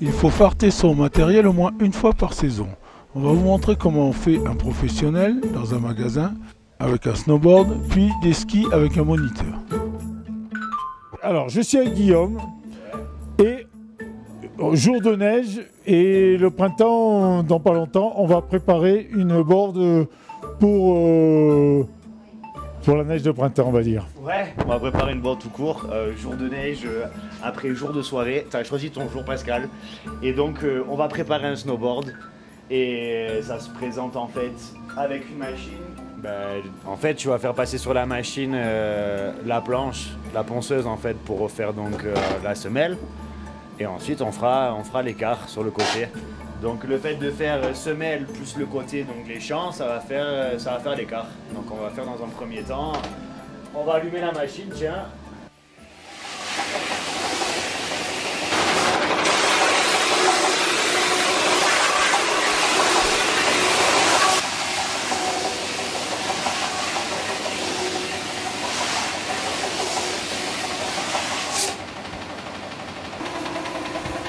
Il faut farter son matériel au moins une fois par saison. On va vous montrer comment on fait un professionnel dans un magasin avec un snowboard, puis des skis avec un moniteur. Alors, je suis avec Guillaume et jour de neige et le printemps, dans pas longtemps, on va préparer une board pour la neige de printemps, on va dire. Ouais, on va préparer une board tout court, jour de neige, après jour de soirée. Tu as choisi ton jour, Pascal. Et donc, on va préparer un snowboard. Et ça se présente en fait avec une machine. En fait, tu vas faire passer sur la machine la planche, la ponceuse en fait, pour refaire donc la semelle. Et ensuite, on fera l'écart sur le côté. Donc le fait de faire semelle plus le côté, donc les champs, ça va faire l'écart. Donc on va faire dans un premier temps, on va allumer la machine, tiens.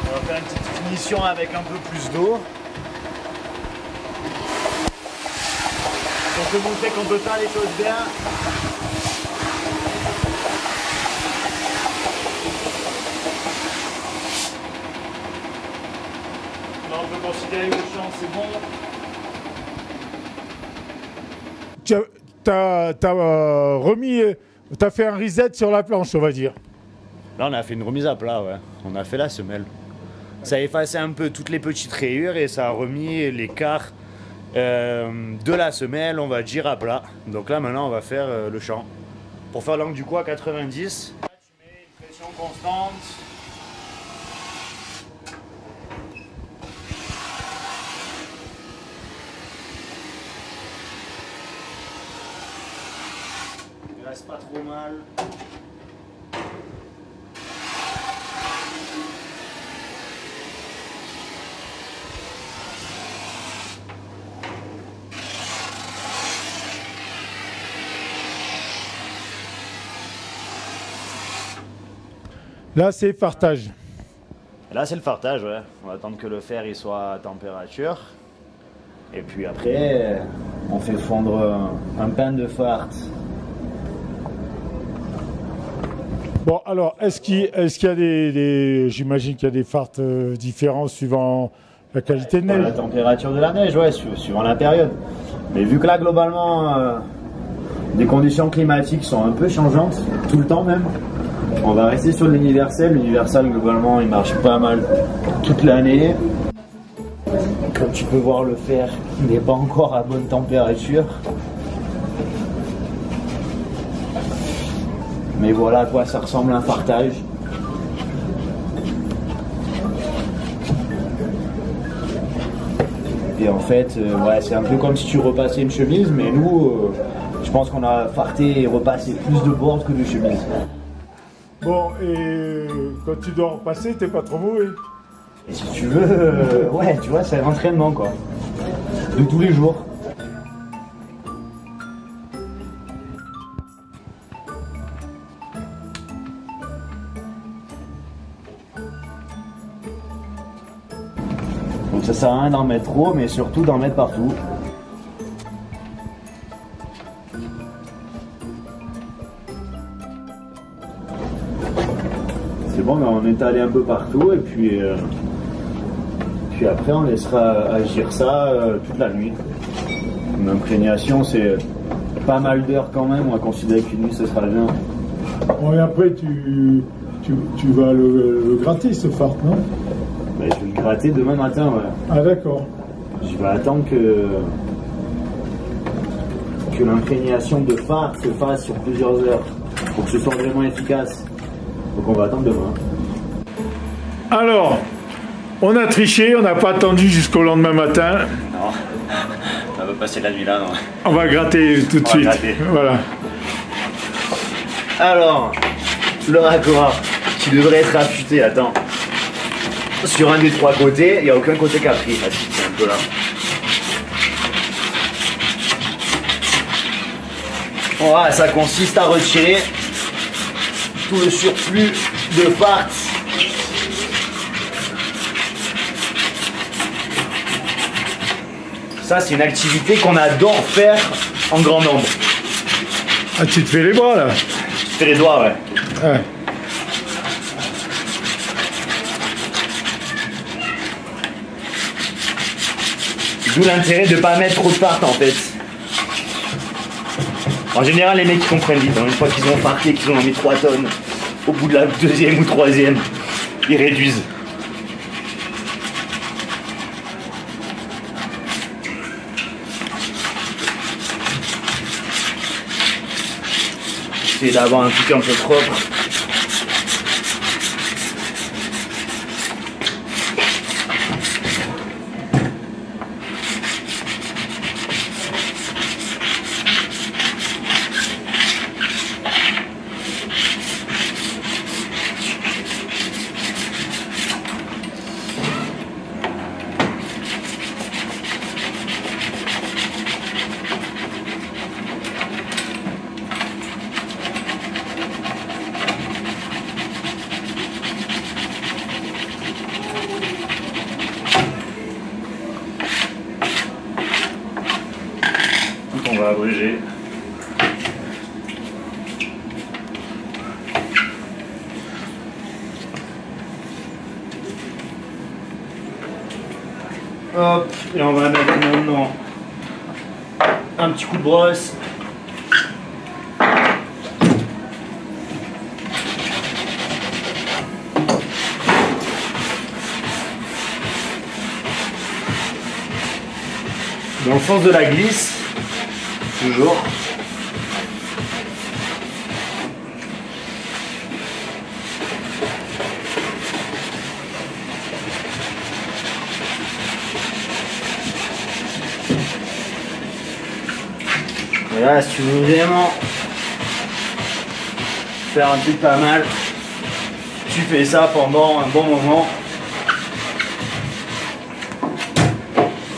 On va faire une petite finition avec un peu plus d'eau. Pour te montrer qu'on peut faire les choses bien. Là, on peut considérer que le champ c'est bon. T'as fait un reset sur la planche, on va dire. Là, on a fait une remise à plat, ouais. On a fait la semelle. Ça a effacé un peu toutes les petites rayures et ça a remis l'écart de la semelle, on va dire, à plat. Donc là, maintenant, on va faire le champ. Pour faire l'angle du coup à 90, là, tu mets une pression constante. Il reste pas trop mal. Là, c'est fartage. Là, c'est le fartage, ouais. On va attendre que le fer il soit à température. Et puis après, on fait fondre un pain de fart. Bon, alors, est-ce qu'il y a des j'imagine qu'il y a des farts différents suivant la qualité de neige. La température de la neige, ouais, suivant la période. Mais vu que là, globalement, les conditions climatiques sont un peu changeantes, tout le temps même, on va rester sur l'universel. L'universal, globalement, il marche pas mal toute l'année. Comme tu peux voir, le fer, il n'est pas encore à bonne température. Mais voilà à quoi ça ressemble un fartage. Et en fait, ouais, c'est un peu comme si tu repassais une chemise, mais nous, je pense qu'on a farté et repassé plus de boards que de chemises. Bon, et quand tu dois repasser, t'es pas trop mauvais. Et si tu veux, ouais, tu vois, c'est un entraînement, quoi. De tous les jours. Donc ça sert à rien d'en mettre trop, mais surtout d'en mettre partout. C'est bon, mais on étale un peu partout et puis après on laissera agir ça toute la nuit. Une imprégnation, c'est pas mal d'heures quand même, on va considérer qu'une nuit ce sera bien. Bon, et après tu vas le gratter ce fart, non? Ben, je vais le gratter demain matin, ouais. Ah d'accord. Je vais attendre que l'imprégnation de fart se fasse sur plusieurs heures pour que ce soit vraiment efficace. Donc on va attendre demain. Alors, on a triché, on n'a pas attendu jusqu'au lendemain matin. Non, on va passer la nuit là, non. On va gratter tout de suite. Gratter. Voilà. Alors, le raccord qui devrait être affûté, attends. Sur un des trois côtés, il n'y a aucun côté qui a pris. Ah, si, c'est un peu là. Voilà, ça consiste à retirer tout le surplus de farce Ça, c'est une activité qu'on adore faire en grand nombre. Ah, tu te fais les bras là? Tu fais les doigts, ouais. Ouais. D'où l'intérêt de ne pas mettre trop de farce en fait. En général, les mecs ils comprennent vite. Une fois qu'ils ont farté, qu'ils ont mis 3 tonnes, au bout de la deuxième ou troisième, ils réduisent. Essayer d'avoir un truc un peu propre. On va abréger. Hop, et on va mettre maintenant un petit coup de brosse. Dans le sens de la glisse. Toujours. Et là, si tu veux vraiment faire un truc pas mal, tu fais ça pendant un bon moment.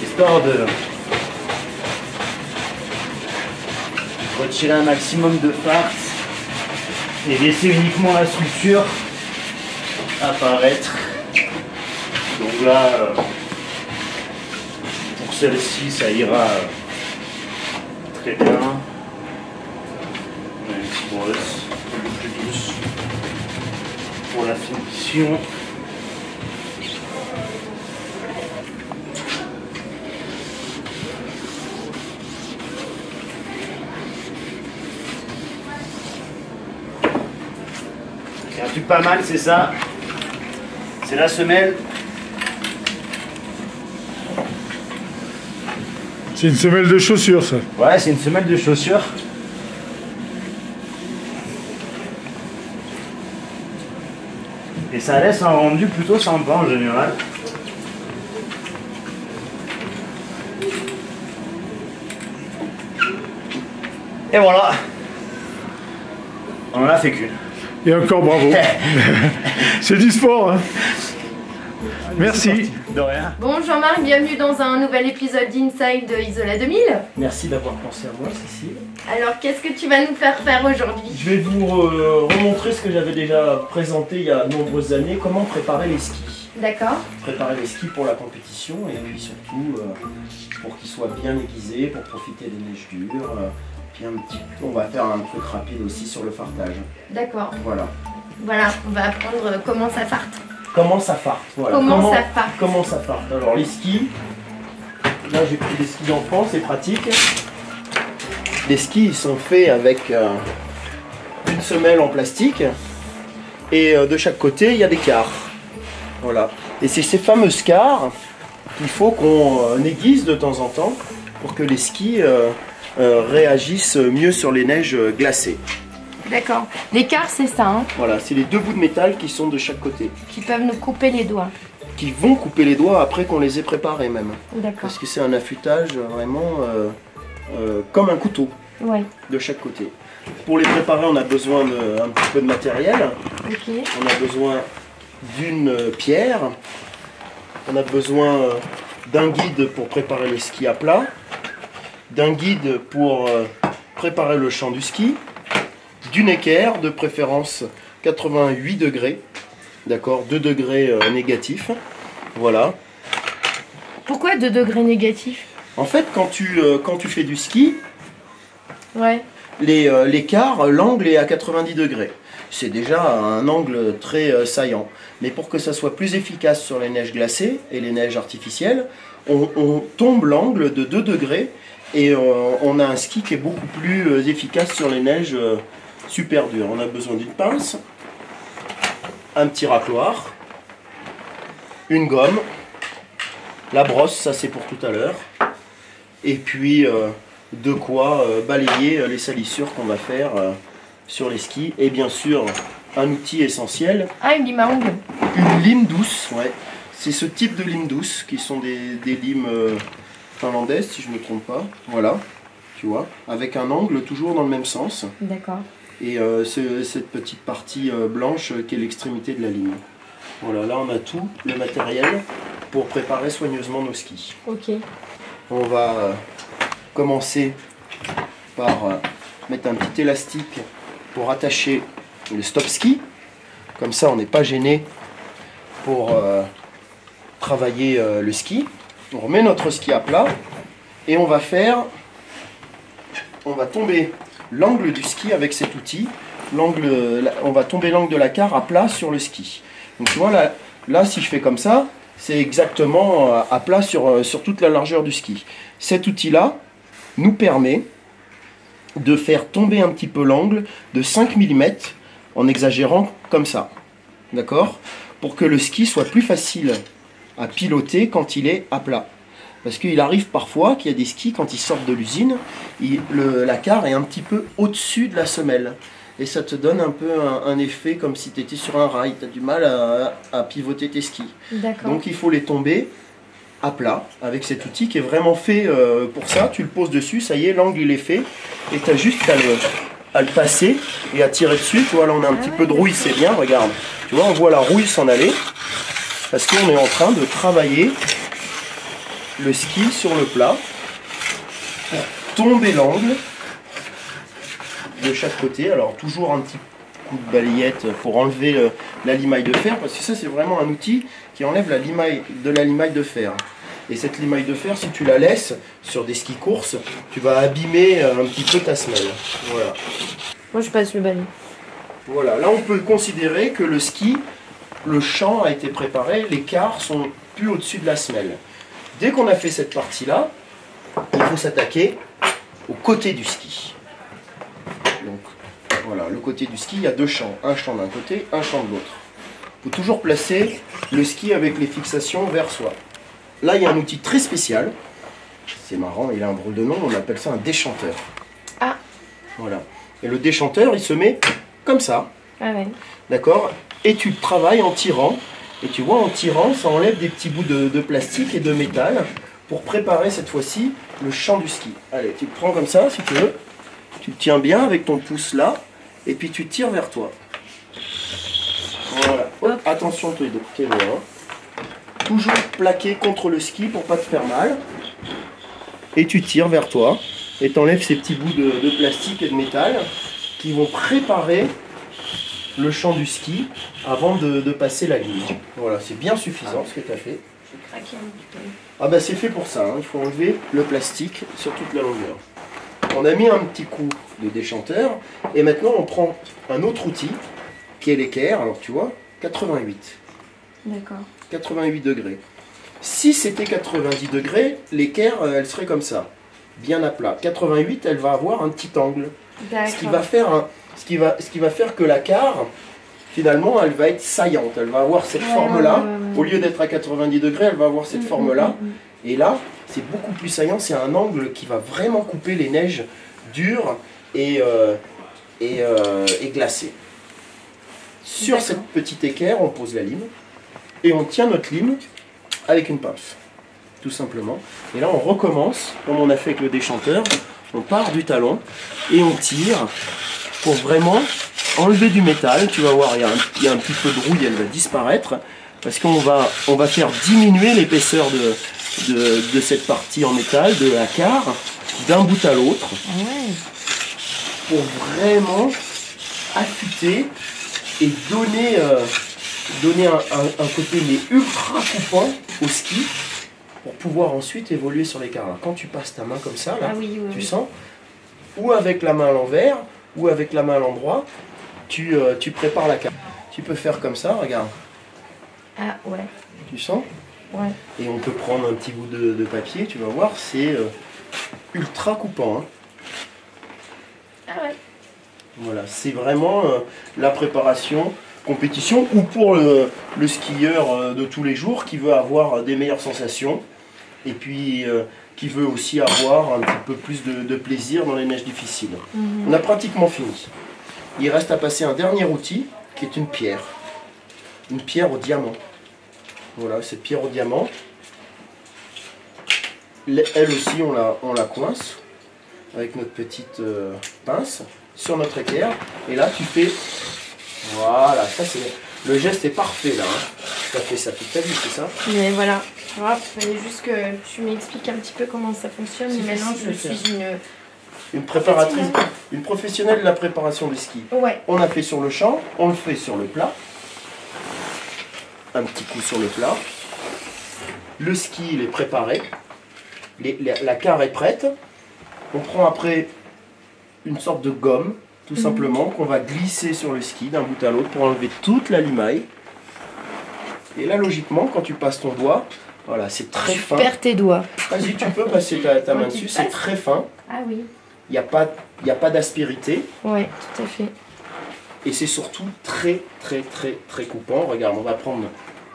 Histoire de retirer un maximum de farce et laisser uniquement la structure apparaître. Donc là, pour celle-ci, ça ira très bien. On a une petite brosse un peu plus douce pour la finition. Un truc pas mal, c'est ça. C'est la semelle. C'est une semelle de chaussure, ça. Ouais, c'est une semelle de chaussure. Et ça laisse un rendu plutôt sympa en général. Et voilà. On en a fait qu'une. Et encore bravo. C'est du sport, hein. Merci. De rien. Bon Jean-Marc, bienvenue dans un nouvel épisode d'Inside Isola 2000. Merci d'avoir pensé à moi, Cécile. Alors qu'est-ce que tu vas nous faire faire aujourd'hui? Je vais vous remontrer ce que j'avais déjà présenté il y a de nombreuses années, comment préparer les skis. D'accord. Préparer les skis pour la compétition et puis surtout pour qu'ils soient bien aiguisés, pour profiter des neiges dures. Puis on va faire un truc rapide aussi sur le fartage. D'accord. Voilà. Voilà, on va apprendre comment ça farte. Comment ça farte, voilà. Comment ça farte. Comment ça farte. Alors les skis, là j'ai pris des skis d'enfant, c'est pratique. Les skis ils sont faits avec une semelle en plastique et de chaque côté il y a des quarts. Voilà. Et c'est ces fameuses quarts qu'il faut qu'on aiguise de temps en temps pour que les skis réagissent mieux sur les neiges glacées. D'accord. L'écart c'est ça, hein, Voilà, c'est les deux bouts de métal qui sont de chaque côté, qui peuvent nous couper les doigts. qui vont couper les doigts après qu'on les ait préparés même. D'accord. Parce que c'est un affûtage vraiment comme un couteau Ouais. de chaque côté. Pour les préparer, on a besoin d'un petit peu de matériel. Ok. On a besoin d'une pierre. On a besoin d'un guide pour préparer les skis à plat. D'un guide pour préparer le champ du ski. D'une équerre, de préférence 88 degrés. D'accord, 2 degrés négatifs. Voilà. Pourquoi 2 degrés négatifs? En fait, quand tu fais du ski, Ouais. l'écart, l'angle est à 90 degrés. C'est déjà un angle très saillant. Mais pour que ça soit plus efficace sur les neiges glacées et les neiges artificielles, on tombe l'angle de 2 degrés et on a un ski qui est beaucoup plus efficace sur les neiges super dures. On a besoin d'une pince, un petit racloir, une gomme, la brosse, ça c'est pour tout à l'heure, et puis de quoi balayer les salissures qu'on va faire sur les skis, et bien sûr un outil essentiel, Ah, une lime à ongles. une lime douce. Ouais. C'est ce type de lime douce qui sont des limes finlandaises si je ne me trompe pas, voilà, tu vois, avec un angle toujours dans le même sens, D'accord. et cette petite partie blanche qui est l'extrémité de la lime. Voilà, là on a tout le matériel pour préparer soigneusement nos skis. Ok. On va commencer par mettre un petit élastique pour attacher le stop ski. Comme ça, on n'est pas gêné pour travailler le ski. On remet notre ski à plat et on va tomber l'angle du ski avec cet outil. On va tomber l'angle de la carre à plat sur le ski. Donc tu vois, là si je fais comme ça, c'est exactement à plat sur toute la largeur du ski. Cet outil-là nous permet de faire tomber un petit peu l'angle de 5 mm en exagérant comme ça. D'accord? Pour que le ski soit plus facile à piloter quand il est à plat. Parce qu'il arrive parfois qu'il y a des skis, quand ils sortent de l'usine, la carre est un petit peu au-dessus de la semelle. Et ça te donne un peu un effet comme si tu étais sur un rail. Tu as du mal à pivoter tes skis. D'accord. Donc il faut les tomber à plat avec cet outil qui est vraiment fait pour ça. Tu le poses dessus, ça y est, l'angle il est fait. Et tu as juste à le passer et à tirer dessus. Tu vois, là on a un petit peu de rouille, c'est bien, regarde. Tu vois, on voit la rouille s'en aller. Parce qu'on est en train de travailler le ski sur le plat pour tomber l'angle de chaque côté. Alors toujours un petit coup de balayette pour enlever la limaille de fer, parce que ça c'est vraiment un outil qui enlève la limaille de fer. Et cette limaille de fer, si tu la laisses sur des skis courses, tu vas abîmer un petit peu ta semelle. Voilà. Moi, je passe le balai. Voilà, là on peut considérer que le ski, le champ a été préparé, les carres sont plus au-dessus de la semelle. Dès qu'on a fait cette partie-là, il faut s'attaquer au côté du ski. Donc voilà, le côté du ski, il y a deux champs. Un champ d'un côté, un champ de l'autre. Il faut toujours placer le ski avec les fixations vers soi. Là, il y a un outil très spécial. C'est marrant, il a un drôle de nom, on appelle ça un déchanteur. Ah. Voilà. Et le déchanteur, il se met comme ça. Ah ouais. D'accord? Et tu travailles en tirant. Et tu vois, en tirant, ça enlève des petits bouts de plastique et de métal pour préparer cette fois-ci le champ du ski. Allez, tu le prends comme ça, si tu veux. Tu le tiens bien avec ton pouce là. Et puis tu tires vers toi. Voilà. Hop, attention tes doigts. Toujours plaqué contre le ski pour pas te faire mal. Et tu tires vers toi. Et tu enlèves ces petits bouts de plastique et de métal qui vont préparer le champ du ski avant de passer la ligne. Voilà, c'est bien suffisant ce que tu as fait. Je craquais un petit peu. Ah bah c'est fait pour ça, hein. Il faut enlever le plastique sur toute la longueur. On a mis un petit coup de déchanteur et maintenant on prend un autre outil qui est l'équerre. Alors tu vois, 88. D'accord. 88 degrés. Si c'était 90 degrés, l'équerre elle serait comme ça, bien à plat. 88, elle va avoir un petit angle. D'accord. Ce qui va faire que la carre, finalement, elle va être saillante. Elle va avoir cette forme-là. Au lieu d'être à 90 degrés, elle va avoir cette forme-là. Et là, c'est beaucoup plus saillant. C'est un angle qui va vraiment couper les neiges dures et glacées. Sur cette petite équerre, on pose la lime. Et on tient notre lime avec une pince. Tout simplement. Et là, on recommence, comme on a fait avec le déchanteur. On part du talon et on tire pour vraiment enlever du métal. Tu vas voir, il y a un petit peu de rouille, elle va disparaître parce qu'on va faire diminuer l'épaisseur de cette partie en métal, de la carre, d'un bout à l'autre, pour vraiment affûter et donner un côté mais ultra coupant au ski, pour pouvoir ensuite évoluer sur l'écart. Alors quand tu passes ta main comme ça, là, Ah oui, oui, tu oui. sens, ou avec la main à l'envers, ou avec la main à l'endroit, tu prépares la carte. Tu peux faire comme ça, regarde, Ah ouais, tu sens? ouais. Et on peut prendre un petit bout de papier, tu vas voir, c'est ultra coupant. Hein. Ah ouais. Voilà, c'est vraiment la préparation compétition ou pour le skieur de tous les jours qui veut avoir des meilleures sensations et puis qui veut aussi avoir un petit peu plus de plaisir dans les neiges difficiles. On a pratiquement fini. Il reste à passer un dernier outil qui est une pierre au diamant. Voilà, cette pierre au diamant, elle aussi on la coince avec notre petite pince sur notre équerre et là tu fais, voilà, ça c'est, le geste est parfait là, hein. Tu as fait ça toute ta vie, c'est ça? Mais voilà, tu vois, il fallait juste que tu m'expliques un petit peu comment ça fonctionne. C'est Mais maintenant, facile je de suis une préparatrice, une professionnelle de la préparation du ski. Ouais. On a fait sur le champ, on le fait sur le plat. Un petit coup sur le plat. Le ski il est préparé. La carre est prête. On prend après une sorte de gomme, tout simplement, qu'on va glisser sur le ski d'un bout à l'autre pour enlever toute la limaille. Et là, logiquement, quand tu passes ton doigt, voilà, c'est très fin. Perds tes doigts. Vas-y, tu peux passer ta main dessus, c'est très fin. Ah oui. Il n'y a pas d'aspérité. Ouais, tout à fait. Et c'est surtout très coupant. Regarde, on va prendre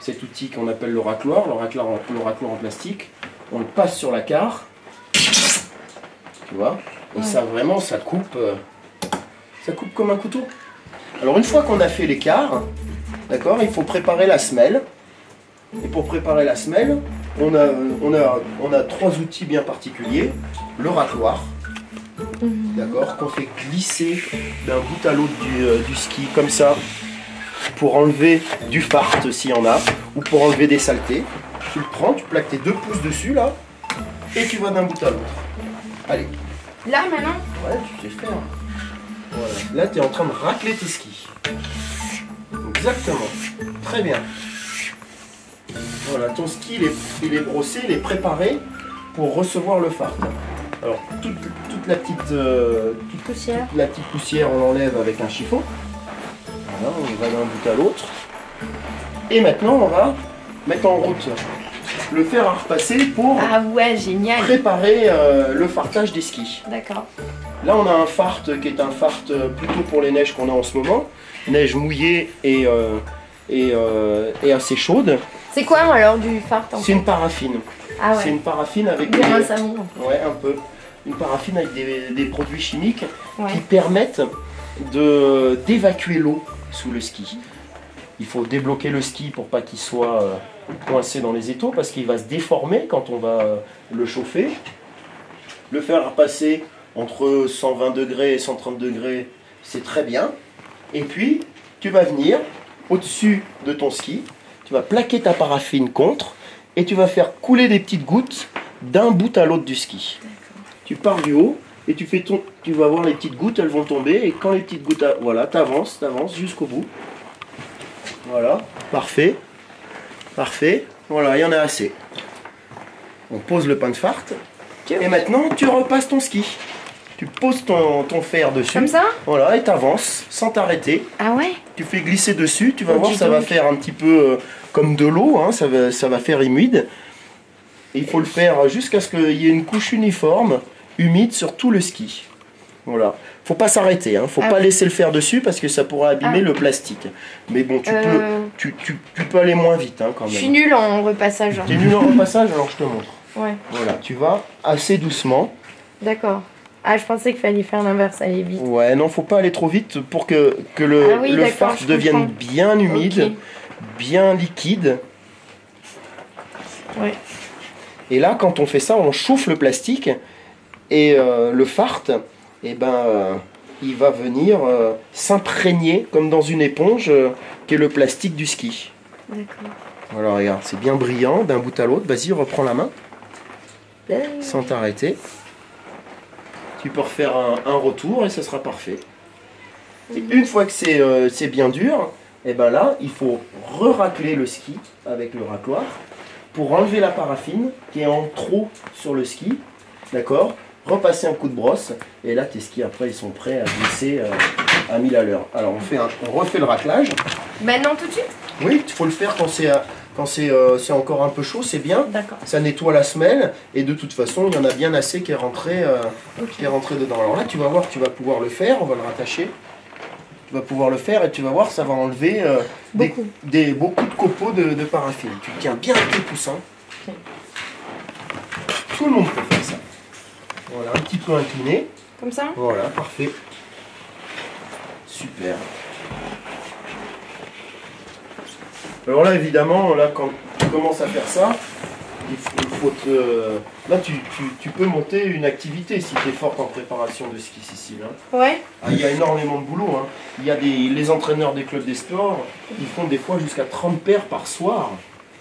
cet outil qu'on appelle le racloir en plastique. On le passe sur la carre. Tu vois? Et ça vraiment, ça coupe comme un couteau. Alors une fois qu'on a fait l'écart, d'accord, il faut préparer la semelle. Et pour préparer la semelle, on a trois outils bien particuliers. Le racloir, d'accord, qu'on fait glisser d'un bout à l'autre du ski comme ça, pour enlever du fart s'il y en a, ou pour enlever des saletés. Tu le prends, tu plaques tes 2 pouces dessus là, et tu vas d'un bout à l'autre. Allez. Là, maintenant? Ouais, tu sais faire. Voilà. Là, tu es en train de racler tes skis. Exactement. Très bien. Voilà, ton ski, il est brossé, il est préparé pour recevoir le fart. Alors, toute la petite Poussière. la petite poussière, on l'enlève avec un chiffon. Voilà, on va d'un bout à l'autre. Et maintenant, on va mettre en route le fer à repasser pour Ah ouais, génial. préparer le fartage des skis. D'accord. Là, on a un fart qui est un fart plutôt pour les neiges qu'on a en ce moment. Neige mouillée et assez chaude. C'est quoi alors du fart en C'est fait? une paraffine. Ah C'est ouais. une paraffine avec Du rince à mou. ouais, un peu. Une paraffine avec des produits chimiques Ouais. qui permettent d'évacuer l'eau sous le ski. Il faut débloquer le ski pour pas qu'il soit coincé dans les étaux parce qu'il va se déformer quand on va le chauffer. Le faire passer entre 120 degrés et 130 degrés, c'est très bien. Et puis, tu vas venir au-dessus de ton ski, tu vas plaquer ta paraffine contre et tu vas faire couler des petites gouttes d'un bout à l'autre du ski. Tu pars du haut et tu vas voir les petites gouttes, elles vont tomber et quand les petites gouttes, voilà, t'avances jusqu'au bout. Voilà, parfait, parfait. Voilà, il y en a assez. On pose le pain de fart et maintenant tu repasses ton ski. Tu poses ton fer dessus. Comme ça? Voilà, et t'avances sans t'arrêter. Ah ouais? Tu fais glisser dessus, tu vas Oh, voir, dis ça va donc. faire un petit peu comme de l'eau, hein, ça va faire humide. Et il faut le faire jusqu'à ce qu'il y ait une couche uniforme, humide sur tout le ski. Voilà. Faut pas s'arrêter, hein. Faut Ah pas ouais. laisser le fer dessus parce que ça pourra abîmer le plastique. Mais bon, tu peux aller moins vite hein, quand Je même. suis nulle en repassage. T'es nul en repassage, alors je te montre. Ouais, Voilà, tu vas assez doucement. d'accord. Ah, je pensais qu'il fallait faire l'inverse, aller vite. Ouais, non, faut pas aller trop vite pour que le, Ah oui, le d'accord, fart je devienne comprends. bien humide, Ok. bien liquide. Ouais. Et là, quand on fait ça, on chauffe le plastique et le fart, eh ben, il va venir s'imprégner comme dans une éponge qui est le plastique du ski. D'accord. Voilà, regarde, c'est bien brillant d'un bout à l'autre. Vas-y, reprends la main sans t'arrêter. Tu peux refaire un retour et ça sera parfait. Et une fois que c'est bien dur, et ben là, il faut re-racler le ski avec le racloir pour enlever la paraffine qui est en trop sur le ski, d'accord? Repasser un coup de brosse, et là tes skis après ils sont prêts à glisser à 1000 à l'heure. Alors on refait le raclage. Maintenant tout de suite? Oui, il faut le faire quand c'est encore un peu chaud, c'est bien. D'accord. Ça nettoie la semelle, et de toute façon il y en a bien assez qui est rentré, dedans. Alors là tu vas voir, tu vas pouvoir le faire, on va le rattacher. Tu vas pouvoir le faire et tu vas voir, ça va enlever beaucoup de copeaux de paraffine. Tu tiens bien tes poussins. Okay. Tout le monde peut faire ça. Voilà, un petit peu incliné. Comme ça? Voilà, parfait. Super. Alors là, évidemment, là, quand tu commences à faire ça, il faut là, tu peux monter une activité si tu es forte en préparation de ski, Cécile. Hein. Ouais. Ah, il y a énormément de boulot. Hein. Il y a les entraîneurs des clubs des sports, ils font des fois jusqu'à 30 paires par soir.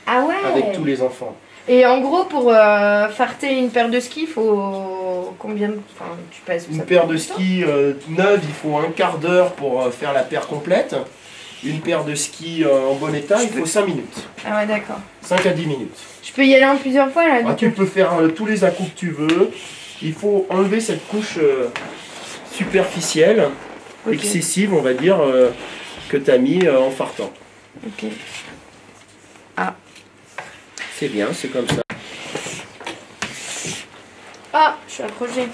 Ah ouais. Avec tous les enfants. Et en gros, pour farter une paire de skis, il faut combien de... Enfin, tu passes Une paire de skis neuve, il faut un quart d'heure pour faire la paire complète. Une paire de skis en bon état, il faut 5 minutes. Ah ouais, d'accord. 5 à 10 minutes. Je peux y aller en plusieurs fois là? Ah, tu peux faire tous les à-coups que tu veux. Il faut enlever cette couche superficielle, excessive, on va dire, que tu as mis en fartant. Ok. Ah. C'est bien, c'est comme ça. Ah, je suis accrochée.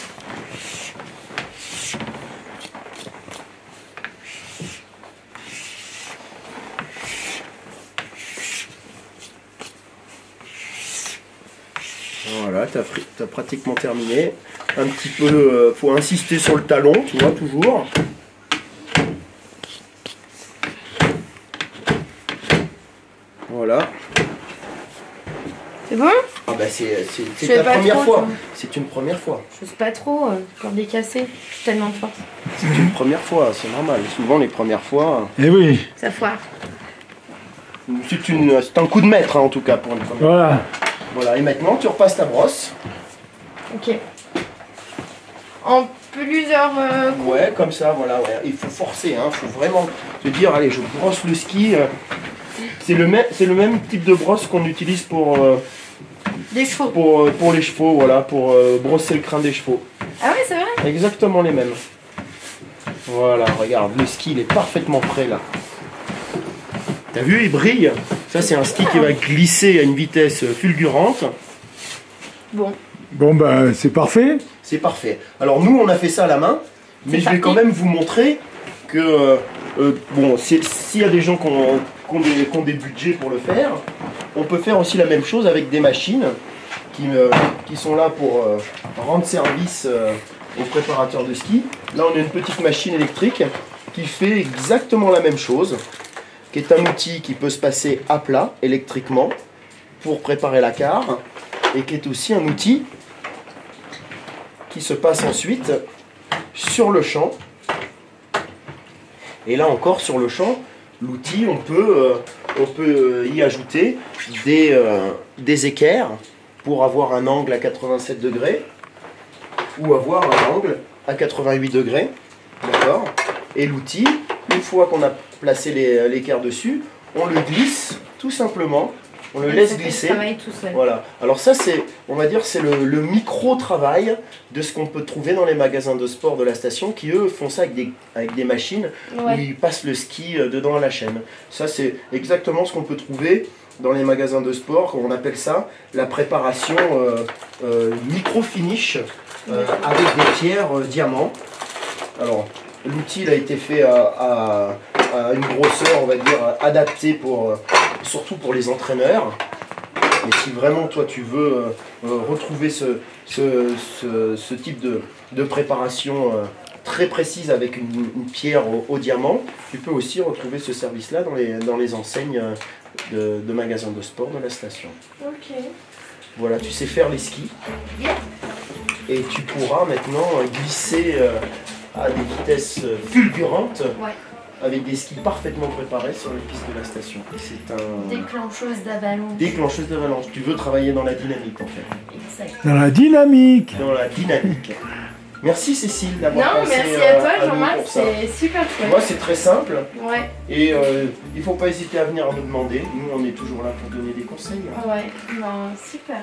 Voilà, tu as pratiquement terminé. Un petit peu, faut insister sur le talon, tu vois, toujours. Voilà. C'est bon? Ah bah c'est ta première fois. C'est une première fois. Je sais pas trop, encore décassé. Je suis tellement forte. C'est une première fois, c'est normal. Souvent les premières fois. Eh oui. Ça foire. C'est un coup de maître hein, en tout cas pour une première. Voilà. Voilà, et maintenant tu repasses ta brosse. Ok. En plusieurs coups. Ouais, comme ça, voilà, ouais. Il faut forcer, hein. Il faut vraiment te dire, allez, je brosse le ski. C'est le même type de brosse qu'on utilise pour des chevaux. Pour les chevaux, voilà, pour brosser le crâne des chevaux. Ah ouais, c'est vrai? Exactement les mêmes. Voilà, regarde, le ski il est parfaitement prêt là. T'as vu, il brille. Ça c'est un ski qui va glisser à une vitesse fulgurante. Bon. Bon ben c'est parfait. C'est parfait. Alors nous on a fait ça à la main, mais je vais quand même vous montrer que bon, s'il y a des gens qui ont des budgets pour le faire, on peut faire aussi la même chose avec des machines qui sont là pour rendre service aux préparateurs de ski. Là on a une petite machine électrique qui fait exactement la même chose, qui est un outil qui peut se passer à plat électriquement pour préparer la carre, et qui est aussi un outil qui se passe ensuite sur le champ. Et là encore sur le champ, l'outil, on peut y ajouter des équerres pour avoir un angle à 87 degrés ou avoir un angle à 88 degrés. D'accord? Et l'outil, une fois qu'on a placé l'équerre dessus, on le glisse tout simplement. On le laisse glisser. Tout seul. Voilà. Alors ça, on va dire, c'est le micro-travail de ce qu'on peut trouver dans les magasins de sport de la station, qui eux font ça avec des machines où ils passent le ski dedans à la chaîne. Ça, c'est exactement ce qu'on peut trouver dans les magasins de sport, on appelle ça la préparation micro-finish avec des pierres diamants. Alors, l'outil a été fait à une grosseur, on va dire, adaptée surtout pour les entraîneurs. Mais si vraiment toi tu veux retrouver ce type de préparation très précise avec une pierre au diamant, tu peux aussi retrouver ce service-là dans les enseignes de magasins de sport de la station. Ok. Voilà, tu sais faire les skis. Et tu pourras maintenant glisser à des vitesses fulgurantes. Ouais. Avec des skis parfaitement préparés sur les pistes de la station. C'est un... Déclencheuse d'avalanche. Déclencheuse d'avalanche. Tu veux travailler dans la dynamique en fait. Exact. Dans la dynamique. Dans la dynamique. Merci Cécile d'avoir Non, pensé merci à toi nous Jean-Marc, pour ça. c'est super chouette. Moi, c'est très simple. Ouais, Et il faut pas hésiter à venir nous demander. Nous, on est toujours là pour donner des conseils. ouais, ben, super.